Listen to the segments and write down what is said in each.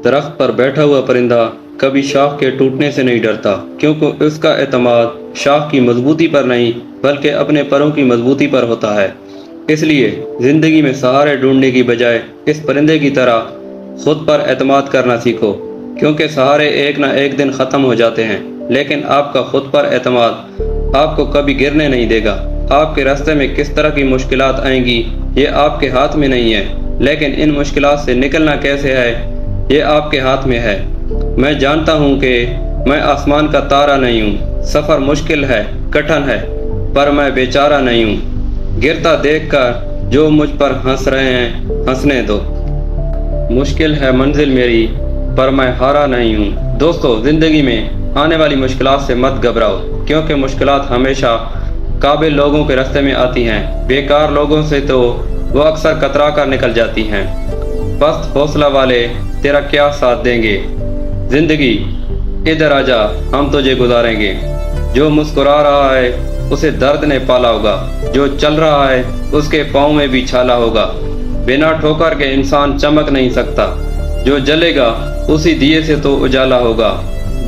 درخت پر بیٹھا ہوا پرندہ کبھی شاخ کے ٹوٹنے سے نہیں ڈرتا، کیونکہ اس کا اعتماد شاخ کی مضبوطی پر نہیں بلکہ اپنے پروں کی مضبوطی پر ہوتا ہے۔ اس لیے زندگی میں سہارے ڈھونڈنے کی بجائے اس پرندے کی طرح خود پر اعتماد کرنا سیکھو، کیونکہ سہارے ایک نہ ایک دن ختم ہو جاتے ہیں، لیکن آپ کا خود پر اعتماد آپ کو کبھی گرنے نہیں دے گا۔ آپ کے راستے میں کس طرح کی مشکلات آئیں گی یہ آپ کے ہاتھ میں نہیں ہے، لیکن ان مشکلات سے نکلنا کیسے ہے یہ آپ کے ہاتھ میں ہے۔ میں جانتا ہوں کہ میں آسمان کا تارا نہیں ہوں، سفر مشکل ہے، کٹھن ہے، پر میں بیچارہ نہیں ہوں۔ گرتا دیکھ کر جو مجھ پر ہنس رہے ہیں ہنسنے دو، مشکل ہے منزل میری پر میں ہارا نہیں ہوں۔ دوستو، زندگی میں آنے والی مشکلات سے مت گھبراؤ، کیونکہ مشکلات ہمیشہ قابل لوگوں کے راستے میں آتی ہیں، بیکار لوگوں سے تو وہ اکثر کترا کر نکل جاتی ہیں۔ بس حوصلہ والے تیرا کیا ساتھ دیں گے؟ زندگی ادھر آجا، ہم تجھے گزاریں گے۔ جو مسکرا رہا ہے اسے درد نے پالا ہوگا، جو چل رہا ہے اس کے پاؤں میں بھی چھالا ہوگا۔ بنا ٹھوکر کے انسان چمک نہیں سکتا، جو جلے گا اسی دیے سے تو اجالا ہوگا۔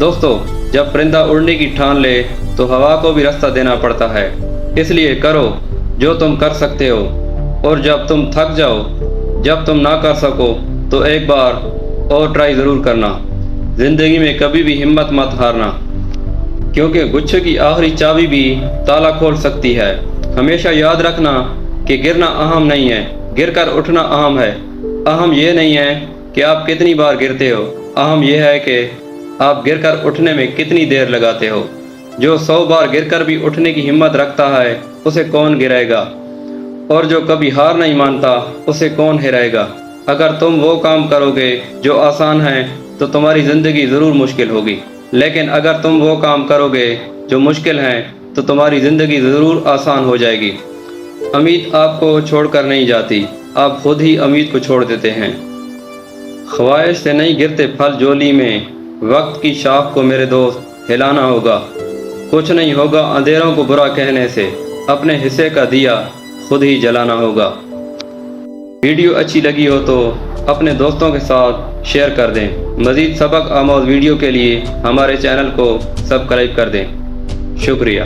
دوستو، جب پرندہ اڑنے کی ٹھان لے تو ہوا کو بھی راستہ دینا پڑتا ہے، اس لیے کرو جو تم کر سکتے ہو، اور جب تم تھک جاؤ، جب تم نہ کر سکو تو ایک بار اور ٹرائی ضرور کرنا۔ زندگی میں کبھی بھی ہمت مت ہارنا، کیونکہ گچھے کی آخری چابی بھی تالا کھول سکتی ہے۔ ہمیشہ یاد رکھنا کہ گرنا اہم نہیں ہے، گر کر اٹھنا اہم ہے۔ اہم یہ نہیں ہے کہ آپ کتنی بار گرتے ہو، اہم یہ ہے کہ آپ گر کر اٹھنے میں کتنی دیر لگاتے ہو۔ جو 100 بار گر کر بھی اٹھنے کی ہمت رکھتا ہے اسے کون گرائے گا، اور جو کبھی ہار نہیں مانتا اسے کون ہرائے گا۔ اگر تم وہ کام کرو گے جو آسان ہیں تو تمہاری زندگی ضرور مشکل ہوگی، لیکن اگر تم وہ کام کرو گے جو مشکل ہیں تو تمہاری زندگی ضرور آسان ہو جائے گی۔ امید آپ کو چھوڑ کر نہیں جاتی، آپ خود ہی امید کو چھوڑ دیتے ہیں۔ خواہش سے نہیں گرتے پھل جولی میں، وقت کی شاخ کو میرے دوست ہلانا ہوگا۔ کچھ نہیں ہوگا اندھیروں کو برا کہنے سے، اپنے حصے کا دیا خود ہی جلانا ہوگا۔ ویڈیو اچھی لگی ہو تو اپنے دوستوں کے ساتھ شیئر کر دیں۔ مزید سبق آموز ویڈیو کے لیے ہمارے چینل کو سبسکرائب کر دیں۔ شکریہ۔